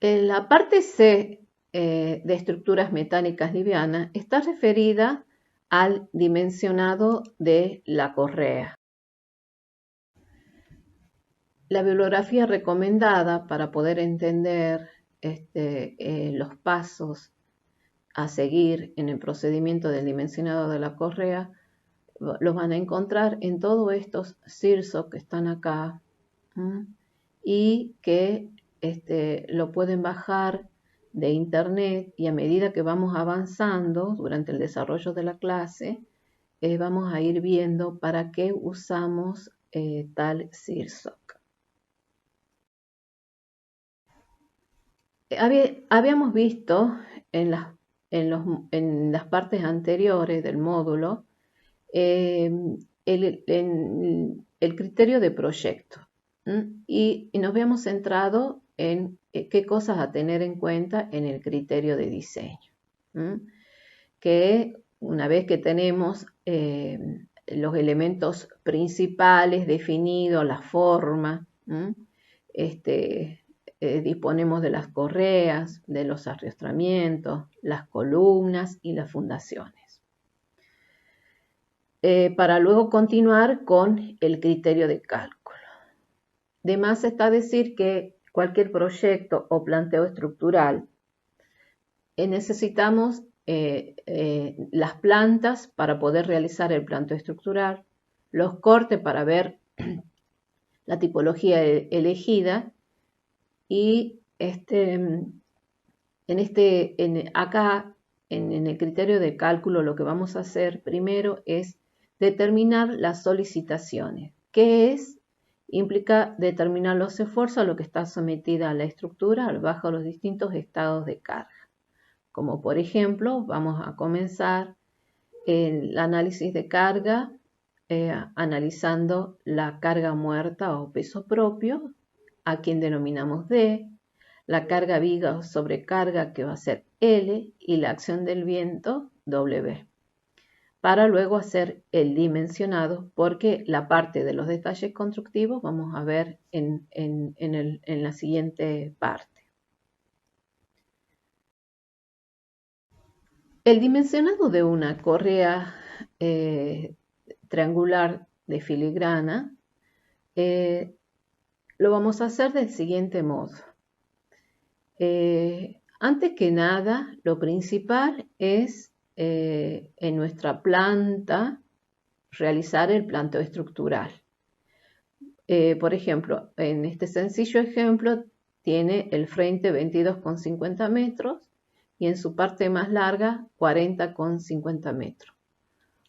La parte C de estructuras metálicas livianas está referida al dimensionado de la correa. La bibliografía recomendada para poder entender los pasos a seguir en el procedimiento del dimensionado de la correa los van a encontrar en todos estos CIRSO que están acá y que lo pueden bajar de internet, y a medida que vamos avanzando durante el desarrollo de la clase vamos a ir viendo para qué usamos tal CIRSO. Habíamos visto en las partes anteriores del módulo el criterio de proyecto, y nos habíamos centrado en qué cosas a tener en cuenta en el criterio de diseño, que una vez que tenemos los elementos principales definidos, la forma, disponemos de las correas, de los arrastramientos, las columnas y las fundaciones. Para luego continuar con el criterio de cálculo. De más está decir que cualquier proyecto o planteo estructural necesitamos las plantas para poder realizar el planteo estructural, los cortes para ver la tipología elegida, y acá en el criterio de cálculo lo que vamos a hacer primero es determinar las solicitaciones. ¿Qué es? Implica determinar los esfuerzos a lo que está sometida la estructura bajo los distintos estados de carga. Como por ejemplo, vamos a comenzar el análisis de carga analizando la carga muerta o peso propio, a quien denominamos D, la carga viga o sobrecarga, que va a ser L, y la acción del viento, W, para luego hacer el dimensionado, porque la parte de los detalles constructivos vamos a ver en la siguiente parte. El dimensionado de una correa triangular de filigrana lo vamos a hacer del siguiente modo. Antes que nada, lo principal es en nuestra planta realizar el planteo estructural. Por ejemplo, en este sencillo ejemplo tiene el frente 22,50 metros y en su parte más larga 40,50 metros.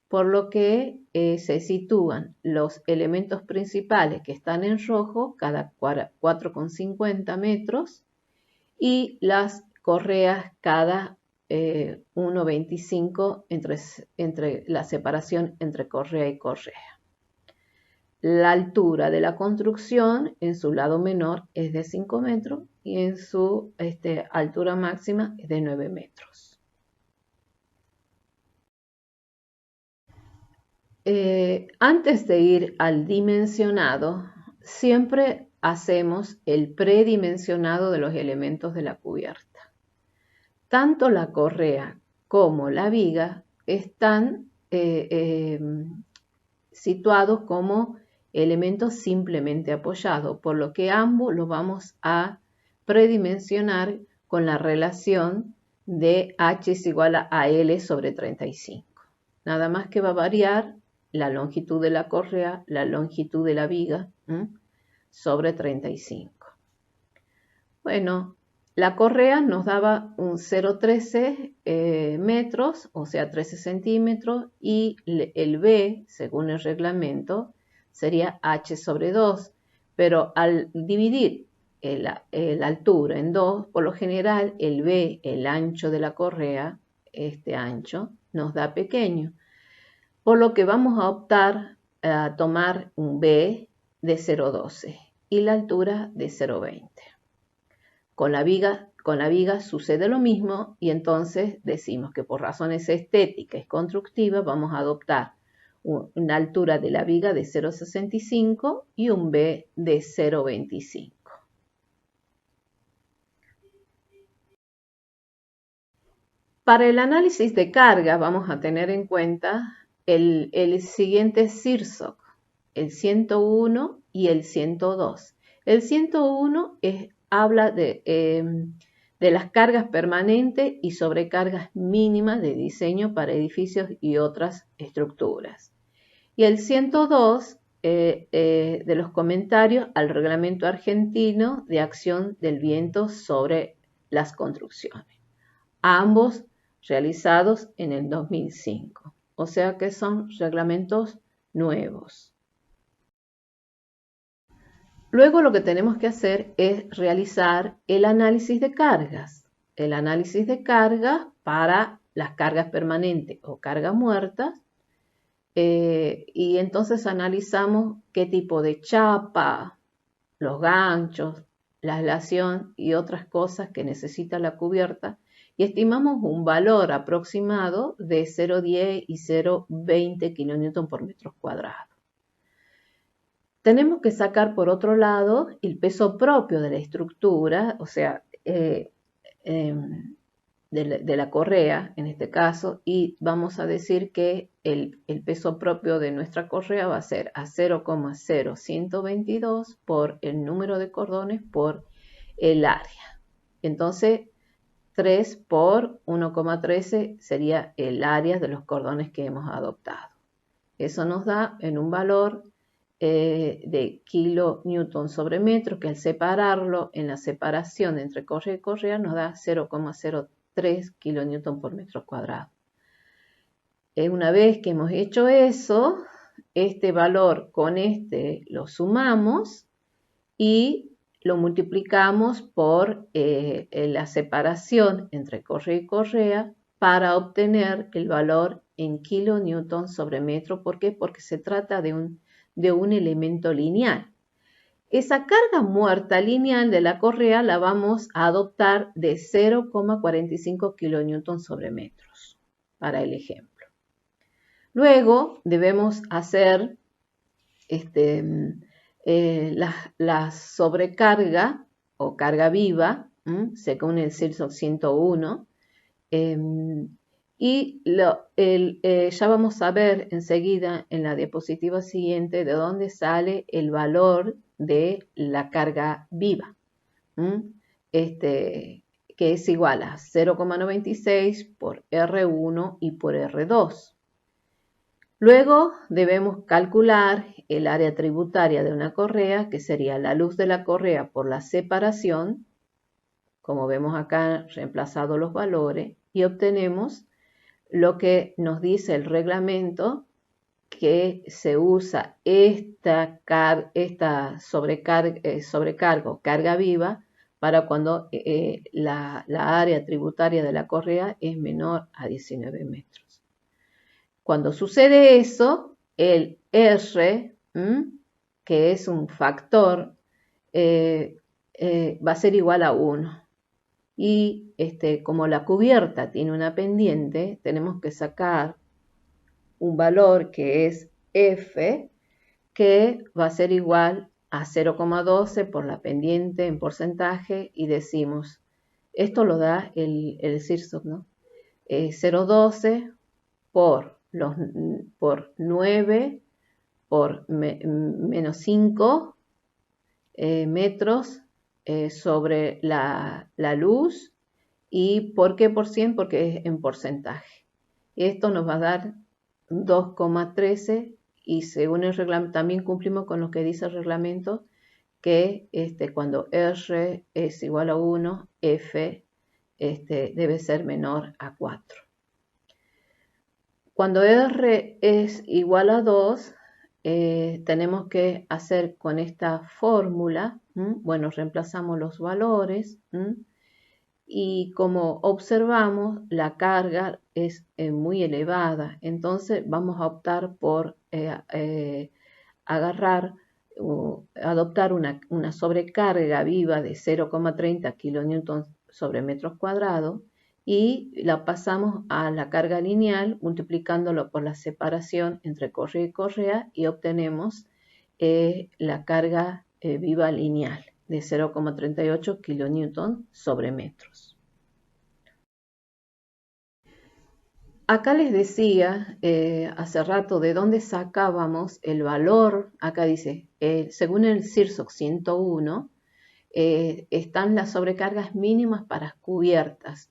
Por lo que se sitúan los elementos principales que están en rojo cada 4,50 metros y las correas cada 1,25 entre la separación entre correa y correa. La altura de la construcción en su lado menor es de 5 metros y en su altura máxima es de 9 metros. Antes de ir al dimensionado, siempre hacemos el predimensionado de los elementos de la cubierta. Tanto la correa como la viga están situados como elementos simplemente apoyados, por lo que ambos los vamos a predimensionar con la relación de H es igual a L sobre 35. Nada más que va a variar la longitud de la correa, la longitud de la viga, sobre 35. Bueno, la correa nos daba un 0,13 metros, o sea 13 centímetros, y el B, según el reglamento, sería H sobre 2. Pero al dividir la altura en 2, por lo general el B, el ancho de la correa, este ancho, nos da pequeño. Por lo que vamos a optar a tomar un B de 0,12 y la altura de 0,20. Con la viga sucede lo mismo, y entonces decimos que por razones estéticas y constructivas vamos a adoptar una altura de la viga de 0,65 y un B de 0,25. Para el análisis de carga vamos a tener en cuenta el siguiente CIRSOC, el 101 y el 102. El 101 habla de las cargas permanentes y sobrecargas mínimas de diseño para edificios y otras estructuras. Y el 102 de los comentarios al reglamento argentino de acción del viento sobre las construcciones. Ambos realizados en el 2005. O sea que son reglamentos nuevos. Luego lo que tenemos que hacer es realizar el análisis de cargas. El análisis de cargas para las cargas permanentes o cargas muertas. Y entonces analizamos qué tipo de chapa, los ganchos, la aislación y otras cosas que necesita la cubierta y estimamos un valor aproximado de 0,10 y 0,20 kN por metro cuadrado. Tenemos que sacar por otro lado el peso propio de la estructura, o sea, de la correa en este caso, y vamos a decir que el peso propio de nuestra correa va a ser a 0,0122 por el número de cordones por el área. Entonces, 3 por 1,13 sería el área de los cordones que hemos adoptado. Eso nos da en un valor de kilonewton sobre metro, que al separarlo en la separación entre correa y correa nos da 0,03 kilonewton por metro cuadrado. Una vez que hemos hecho eso, este valor con este lo sumamos y lo multiplicamos por la separación entre correa y correa para obtener el valor en kilonewton sobre metro. ¿Por qué? Porque se trata de un elemento lineal. Esa carga muerta lineal de la correa la vamos a adoptar de 0,45 kilonewton sobre metros para el ejemplo. Luego debemos hacer la sobrecarga o carga viva, según el CIRSOC 101, y ya vamos a ver enseguida en la diapositiva siguiente de dónde sale el valor de la carga viva, que es igual a 0,96 por R1 y por R2. Luego debemos calcular el área tributaria de una correa, que sería la luz de la correa por la separación, como vemos acá reemplazado los valores, y obtenemos lo que nos dice el reglamento, que se usa esta sobrecarga o carga viva para cuando la área tributaria de la correa es menor a 19 metros. Cuando sucede eso, el R, que es un factor, va a ser igual a 1. Y como la cubierta tiene una pendiente, tenemos que sacar un valor que es F, que va a ser igual a 0,12 por la pendiente en porcentaje, y decimos, esto lo da el CIRSOC, ¿no? 0,12 por 9 por menos 5 metros sobre la luz. ¿Y por qué por 100? Porque es en porcentaje. Esto nos va a dar 2,13 y según el reglamento también cumplimos con lo que dice el reglamento, que cuando R es igual a 1, F debe ser menor a 4. Cuando R es igual a 2, tenemos que hacer con esta fórmula, bueno, reemplazamos los valores, y como observamos, la carga es muy elevada, entonces vamos a optar por adoptar una sobrecarga viva de 0,30 kN sobre metros cuadrados, y la pasamos a la carga lineal multiplicándolo por la separación entre correa y correa y obtenemos la carga viva lineal de 0,38 kN sobre metros. Acá les decía hace rato de dónde sacábamos el valor. Acá dice, según el CIRSOC 101, están las sobrecargas mínimas para cubiertas,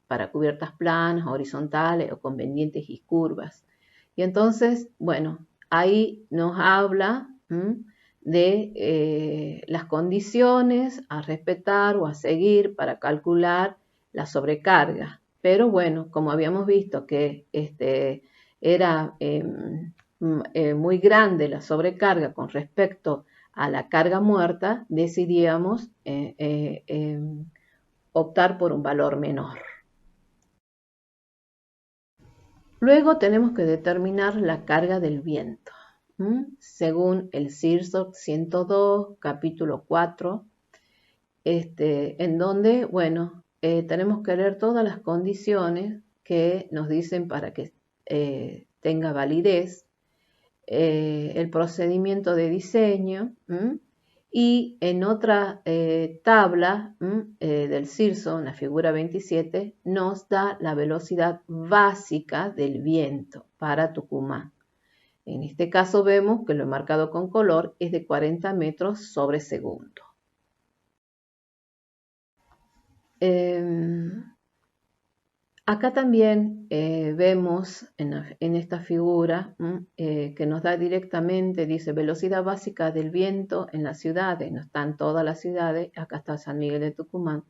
para cubiertas planas, horizontales o con pendientes y curvas. Y entonces, bueno, ahí nos habla de las condiciones a respetar o a seguir para calcular la sobrecarga. Pero bueno, como habíamos visto que era muy grande la sobrecarga con respecto a la carga muerta, decidíamos optar por un valor menor. Luego tenemos que determinar la carga del viento. Según el CIRSOC 102, capítulo 4, en donde, bueno, tenemos que leer todas las condiciones que nos dicen para que tenga validez el procedimiento de diseño. Y en otra tabla del CIRSO, en la figura 27, nos da la velocidad básica del viento para Tucumán. En este caso vemos que lo he marcado con color, es de 40 metros sobre segundo. Acá también vemos en esta figura que nos da directamente, dice velocidad básica del viento en las ciudades, no están todas las ciudades, acá está San Miguel de Tucumán,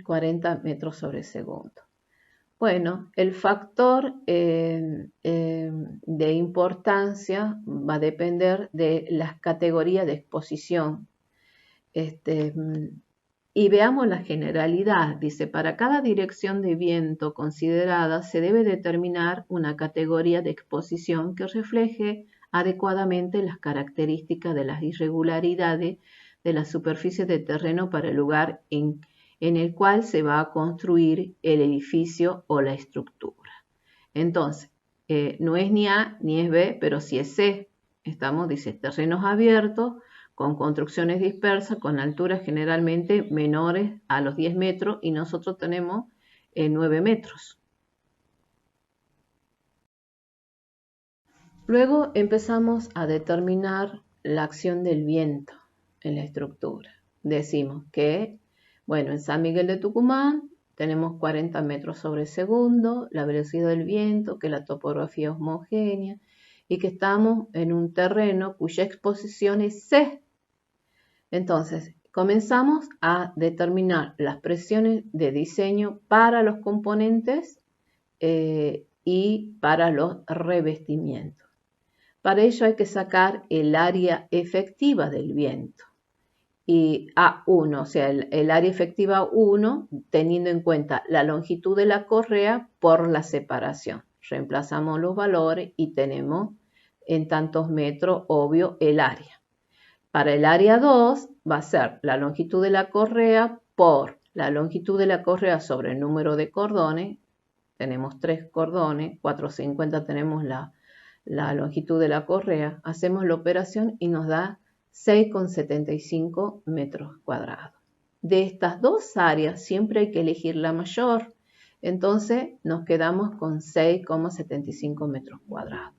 40 metros sobre segundo. Bueno, el factor de importancia va a depender de las categorías de exposición. Y veamos la generalidad. Dice, para cada dirección de viento considerada se debe determinar una categoría de exposición que refleje adecuadamente las características de las irregularidades de la superficie de terreno para el lugar en el cual se va a construir el edificio o la estructura. Entonces, no es ni A ni es B, pero sí es C. Dice, terrenos abiertos, con construcciones dispersas, con alturas generalmente menores a los 10 metros y nosotros tenemos 9 metros. Luego empezamos a determinar la acción del viento en la estructura. Decimos que, bueno, en San Miguel de Tucumán tenemos 40 metros sobre segundo, la velocidad del viento, que la topografía es homogénea y que estamos en un terreno cuya exposición es C. Entonces, comenzamos a determinar las presiones de diseño para los componentes y para los revestimientos. Para ello hay que sacar el área efectiva del viento. Y A1, o sea, el área efectiva 1, teniendo en cuenta la longitud de la correa por la separación. Reemplazamos los valores y tenemos en tantos metros, obvio, el área. Para el área 2 va a ser la longitud de la correa por la longitud de la correa sobre el número de cordones. Tenemos 3 cordones, 450 tenemos la longitud de la correa. Hacemos la operación y nos da 6,75 metros cuadrados. De estas dos áreas siempre hay que elegir la mayor. Entonces nos quedamos con 6,75 metros cuadrados.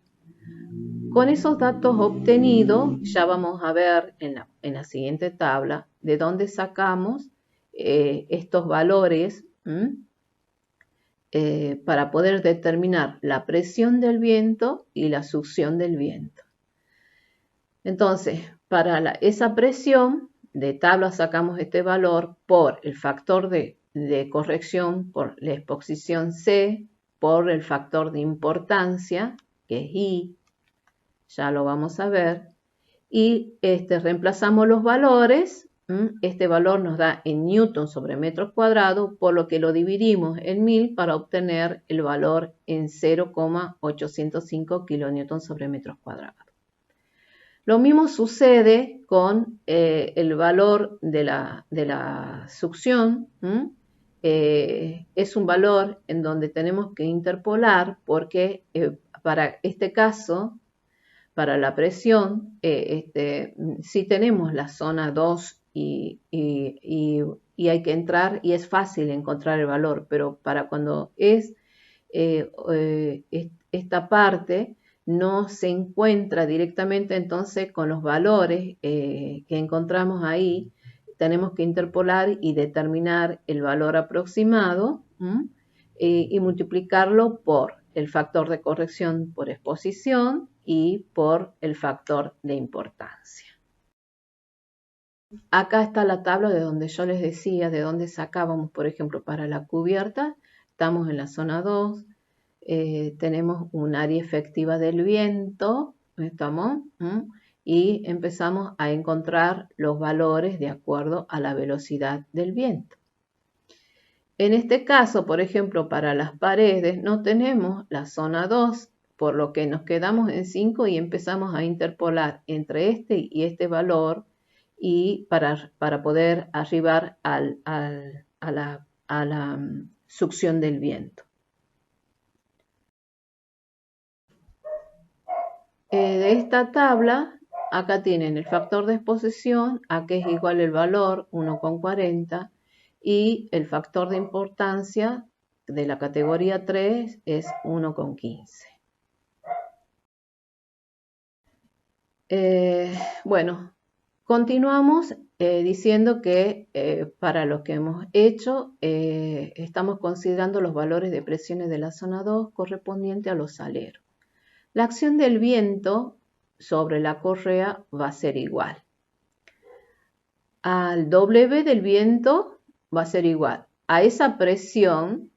Con esos datos obtenidos, ya vamos a ver en la siguiente tabla de dónde sacamos estos valores para poder determinar la presión del viento y la succión del viento. Entonces, para esa presión de tabla sacamos este valor por el factor de corrección, por la exposición C, por el factor de importancia, que es I, ya lo vamos a ver, y reemplazamos los valores. Este valor nos da en newton sobre metros cuadrados, por lo que lo dividimos en 1000 para obtener el valor en 0,805 kilonewton sobre metros cuadrados. Lo mismo sucede con el valor de la succión. Es un valor en donde tenemos que interpolar porque para este caso, para la presión, sí tenemos la zona 2 y hay que entrar y es fácil encontrar el valor, pero para cuando es esta parte no se encuentra directamente entonces con los valores que encontramos ahí. Tenemos que interpolar y determinar el valor aproximado y multiplicarlo por el factor de corrección por exposición y por el factor de importancia. Acá está la tabla de donde yo les decía, de donde sacábamos, por ejemplo, para la cubierta. Estamos en la zona 2, tenemos un área efectiva del viento, ¿estamos? Y empezamos a encontrar los valores de acuerdo a la velocidad del viento. En este caso, por ejemplo, para las paredes no tenemos la zona 2, por lo que nos quedamos en 5 y empezamos a interpolar entre este y este valor y para poder arribar a la succión del viento. De esta tabla, acá tienen el factor de exposición, a que es igual el valor 1,40 y el factor de importancia de la categoría 3 es 1,15. Bueno, continuamos diciendo que para lo que hemos hecho estamos considerando los valores de presiones de la zona 2 correspondiente a los aleros. La acción del viento sobre la correa va a ser igual. Al W del viento va a ser igual a esa presión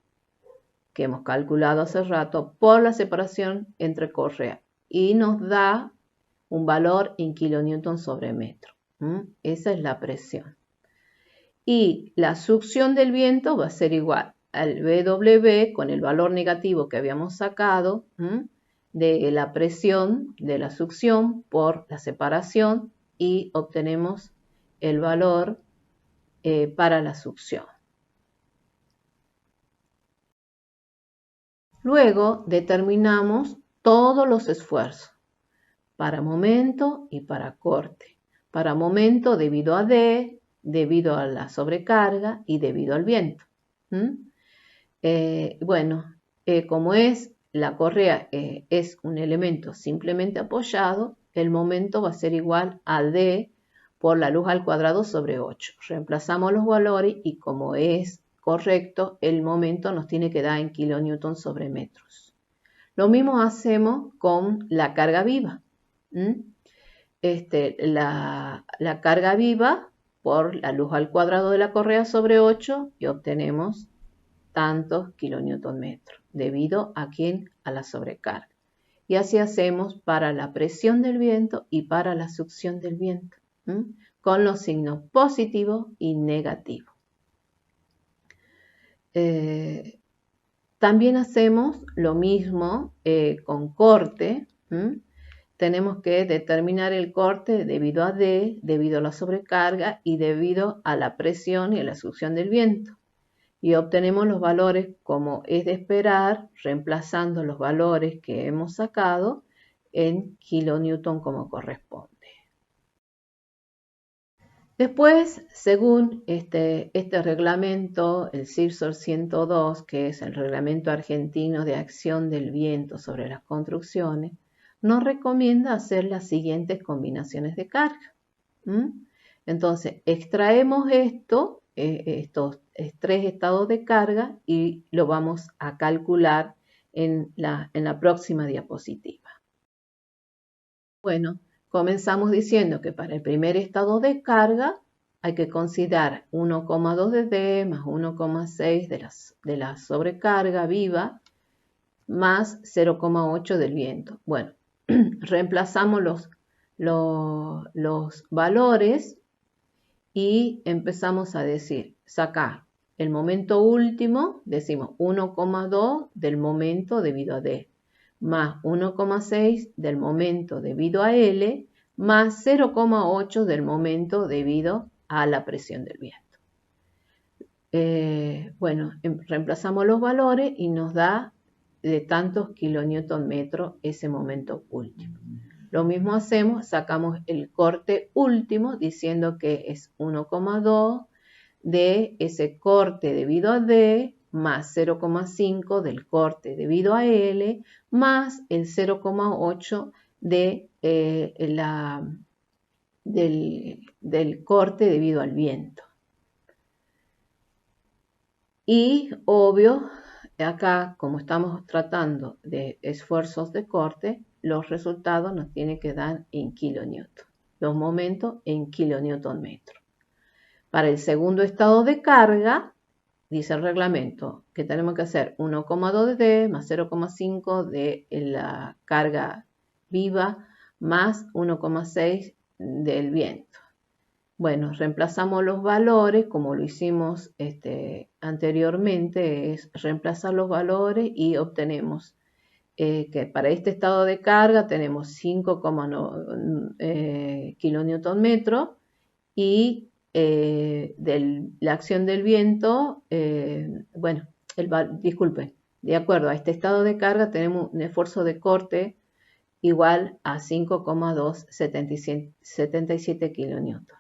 que hemos calculado hace rato por la separación entre correa y nos da un valor en kilonewton sobre metro. Esa es la presión. Y la succión del viento va a ser igual al BW con el valor negativo que habíamos sacado de la presión de la succión por la separación y obtenemos el valor para la succión. Luego determinamos todos los esfuerzos para momento y para corte. Para momento debido a D, debido a la sobrecarga y debido al viento. Como la correa es un elemento simplemente apoyado, el momento va a ser igual a D por la luz al cuadrado sobre 8. Reemplazamos los valores y como es correcto, el momento nos tiene que dar en kilonewton sobre metros. Lo mismo hacemos con la carga viva. La carga viva por la luz al cuadrado de la correa sobre 8 y obtenemos tantos kilonewton metro debido a la sobrecarga. Y así hacemos para la presión del viento y para la succión del viento, con los signos positivo y negativo. También hacemos lo mismo con corte. Tenemos que determinar el corte debido a D, debido a la sobrecarga y debido a la presión y a la succión del viento. Y obtenemos los valores como es de esperar, reemplazando los valores que hemos sacado en kilonewton como corresponde. Después, según este reglamento, el CIRSOR 102, que es el reglamento argentino de acción del viento sobre las construcciones, nos recomienda hacer las siguientes combinaciones de carga. Entonces, extraemos estos 3 estados de carga y lo vamos a calcular en la próxima diapositiva. Bueno, comenzamos diciendo que para el primer estado de carga hay que considerar 1,2 de D más 1,6 de la sobrecarga viva más 0,8 del viento. Bueno, reemplazamos los valores y empezamos a decir, sacar el momento último, decimos 1,2 del momento debido a D, más 1,6 del momento debido a L, más 0,8 del momento debido a la presión del viento. Reemplazamos los valores y nos da de tantos kilonewton metro ese momento último. Lo mismo hacemos, sacamos el corte último diciendo que es 1,2 de ese corte debido a D más 0,5 del corte debido a L más el 0,8 del corte debido al viento. Y obvio, acá como estamos tratando de esfuerzos de corte, los resultados nos tienen que dar en kilonewton, los momentos en kilonewton metro. Para el segundo estado de carga, dice el reglamento que tenemos que hacer 1,2 de D más 0,5 de la carga viva más 1,6 del viento. Bueno, reemplazamos los valores como lo hicimos anteriormente, es reemplazar los valores y obtenemos que para este estado de carga tenemos 5,9 kilonewton metro y la acción del viento, disculpen, de acuerdo a este estado de carga tenemos un esfuerzo de corte igual a 5,277 kilonewton.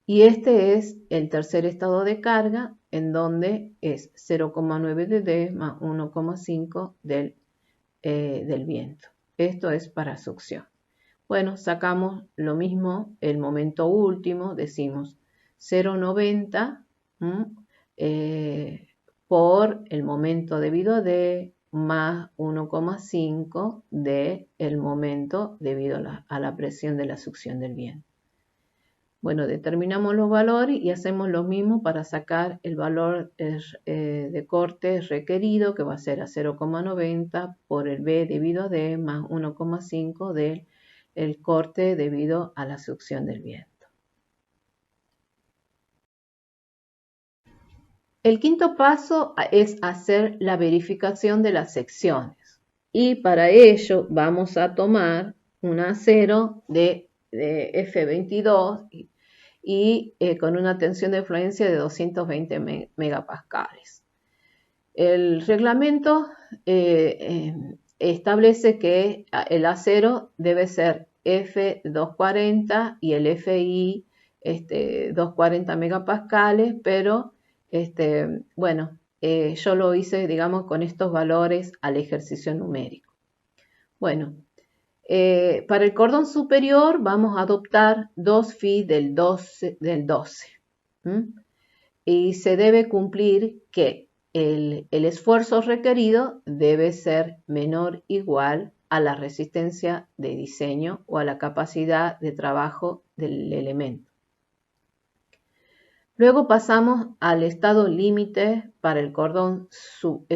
Y este es el tercer estado de carga, en donde es 0,9 de D más 1,5 del viento. Esto es para succión. Bueno, sacamos lo mismo, el momento último, decimos 0,90 por el momento debido a D más 1,5 del momento debido a la presión de la succión del viento. Bueno, determinamos los valores y hacemos lo mismo para sacar el valor de corte requerido, que va a ser a 0,90 por el B debido a D más 1,5 del corte debido a la succión del viento. El quinto paso es hacer la verificación de las secciones. Y para ello vamos a tomar un acero de F22 y con una tensión de fluencia de 220 megapascales. El reglamento establece que el acero debe ser F240 y el FI 240 megapascales, pero yo lo hice, digamos, con estos valores al ejercicio numérico. Bueno, para el cordón superior vamos a adoptar 2 phi del 12. Y se debe cumplir que el esfuerzo requerido debe ser menor o igual a la resistencia de diseño o a la capacidad de trabajo del elemento. Luego pasamos al estado límite para el cordón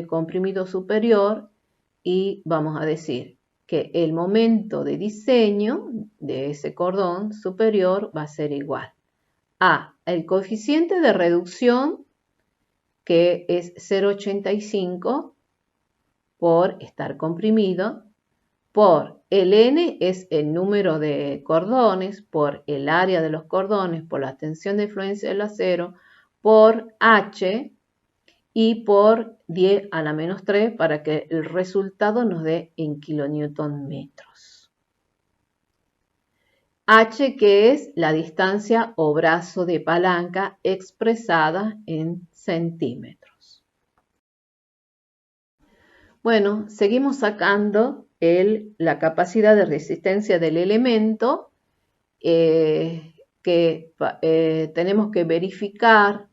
comprimido superior y vamos a decir que el momento de diseño de ese cordón superior va a ser igual a el coeficiente de reducción, que es 0,85 por estar comprimido, por el N es el número de cordones, por el área de los cordones, por la tensión de fluencia del acero, por H y por 10 a la menos 3 para que el resultado nos dé en kilonewton metros. H, que es la distancia o brazo de palanca expresada en centímetros. Bueno, seguimos sacando la capacidad de resistencia del elemento que tenemos que verificar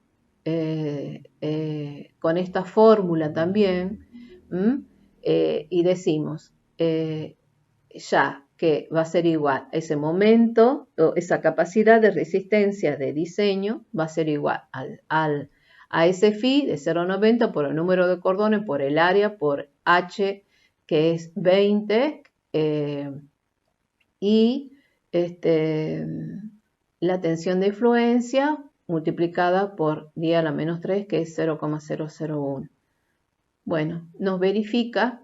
con esta fórmula también y decimos ya que va a ser igual ese momento o esa capacidad de resistencia de diseño va a ser igual a ese phi de 0,90 por el número de cordones por el área por H, que es 20 y la tensión de fluencia multiplicada por 10 a la menos 3, que es 0,001. Bueno, nos verifica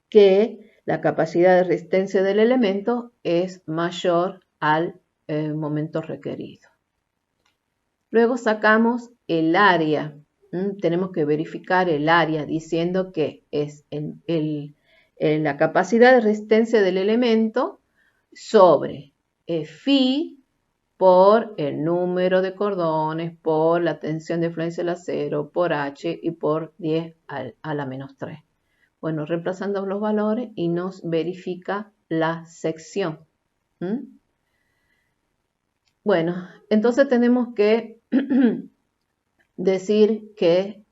que la capacidad de resistencia del elemento es mayor al momento requerido. Luego sacamos el área. Tenemos que verificar el área diciendo que es la capacidad de resistencia del elemento sobre phi por el número de cordones, por la tensión de fluencia del acero, por H y por 10 a la menos 3. Bueno, reemplazando los valores y nos verifica la sección. Bueno, entonces tenemos que decir que,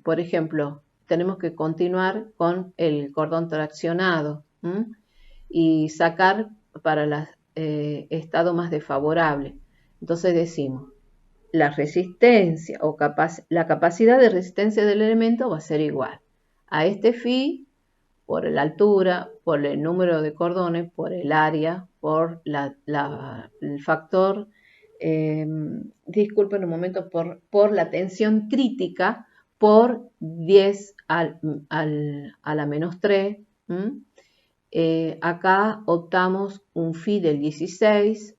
por ejemplo, tenemos que continuar con el cordón traccionado y sacar para el estado más desfavorable. Entonces decimos, la resistencia o la capacidad de resistencia del elemento va a ser igual a este phi por la altura, por el número de cordones, por el área, por el factor, disculpen un momento, por la tensión crítica, por 10 a la menos 3. Acá optamos un phi del 16,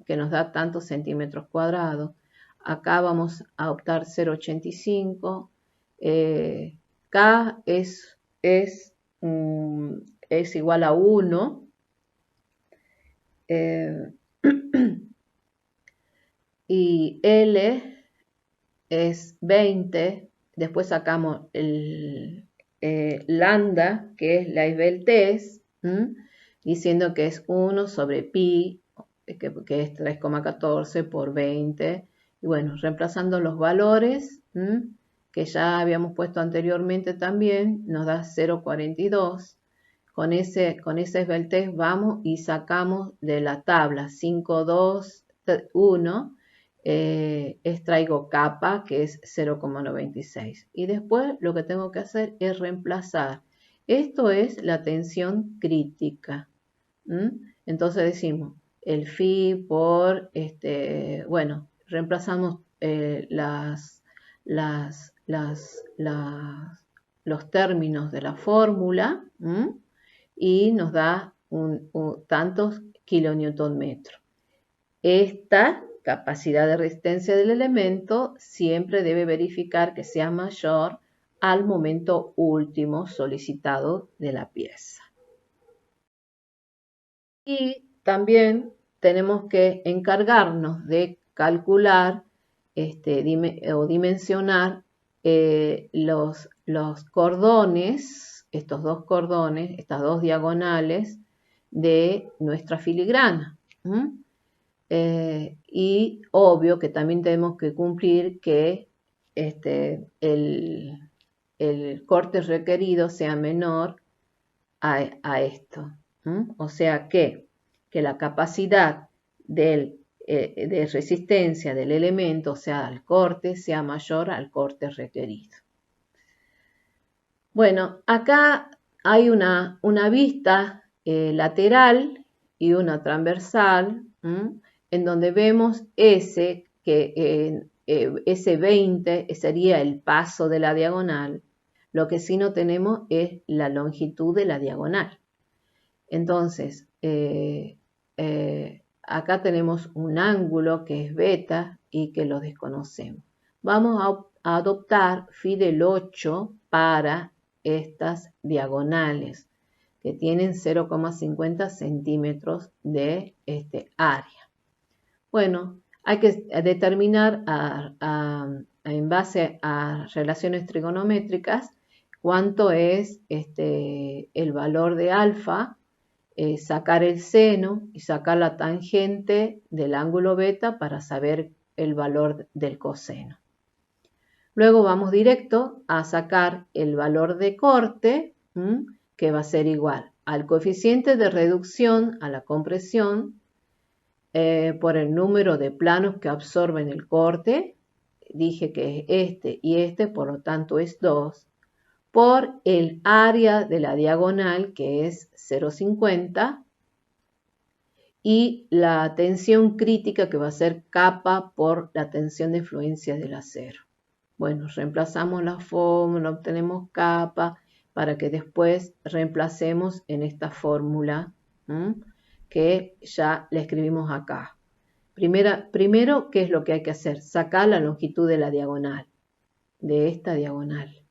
que nos da tantos centímetros cuadrados. Acá vamos a optar 0,85. K es igual a 1. Y L es 20. Después sacamos el lambda, que es la esbeltez, diciendo que es 1 sobre pi, que es 3,14 por 20. Y bueno, reemplazando los valores que ya habíamos puesto anteriormente también, nos da 0,42. Con esa esbeltez vamos y sacamos de la tabla 5, 2, 1, extraigo kappa, que es 0,96. Y después lo que tengo que hacer es reemplazar. Esto es la tensión crítica. Entonces decimos el phi por, bueno, reemplazamos los términos de la fórmula y nos da tantos kilonewton metro. Esta capacidad de resistencia del elemento siempre debe verificar que sea mayor al momento último solicitado de la pieza. Y también tenemos que encargarnos de calcular o dimensionar los cordones, estos dos cordones, estas dos diagonales de nuestra filigrana. Y obvio que también tenemos que cumplir que el corte requerido sea menor a esto. O sea que la capacidad de resistencia del elemento, o sea, al corte, sea mayor al corte requerido. Bueno, acá hay una vista lateral y una transversal, en donde vemos S20 sería el paso de la diagonal. Lo que sí no tenemos es la longitud de la diagonal. Entonces, acá tenemos un ángulo que es beta y que lo desconocemos. Vamos a adoptar phi del 8 para estas diagonales que tienen 0,50 centímetros de área. Bueno, hay que determinar en base a relaciones trigonométricas cuánto es el valor de alfa, sacar el seno y sacar la tangente del ángulo beta para saber el valor del coseno. Luego vamos directo a sacar el valor de corte, que va a ser igual al coeficiente de reducción a la compresión por el número de planos que absorben el corte. Dije que es y por lo tanto es 2, por el área de la diagonal, que es 0,50, y la tensión crítica, que va a ser kappa por la tensión de influencia del acero. Bueno, reemplazamos la fórmula, obtenemos kappa, para que después reemplacemos en esta fórmula que ya la escribimos acá. Primero, ¿qué es lo que hay que hacer? Sacar la longitud de la diagonal, de esta diagonal.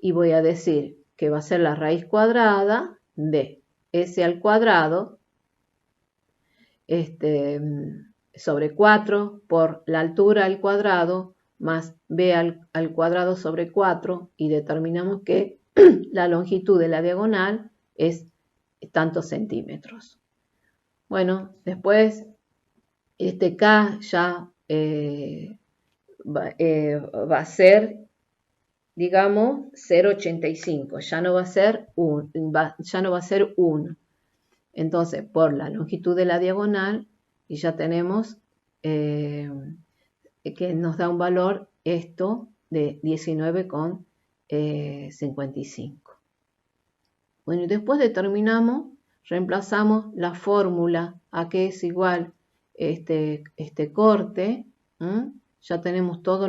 Y voy a decir que va a ser la raíz cuadrada de S al cuadrado sobre 4 por la altura al cuadrado más b al cuadrado sobre 4 y determinamos que la longitud de la diagonal es tantos centímetros. Bueno, después este K ya va a ser, digamos, 0,85, ya no va a ser 1. Entonces, por la longitud de la diagonal, y ya tenemos que nos da un valor esto de 19,55. Bueno, y después determinamos, reemplazamos la fórmula a que es igual este corte. Ya tenemos todos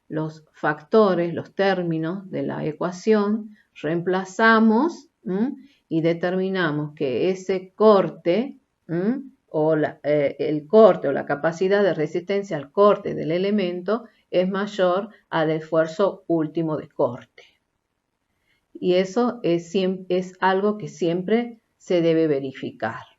los factores, los términos de la ecuación, reemplazamos y determinamos que ese corte o el corte o la capacidad de resistencia al corte del elemento es mayor al esfuerzo último de corte. Y eso es algo que siempre se debe verificar.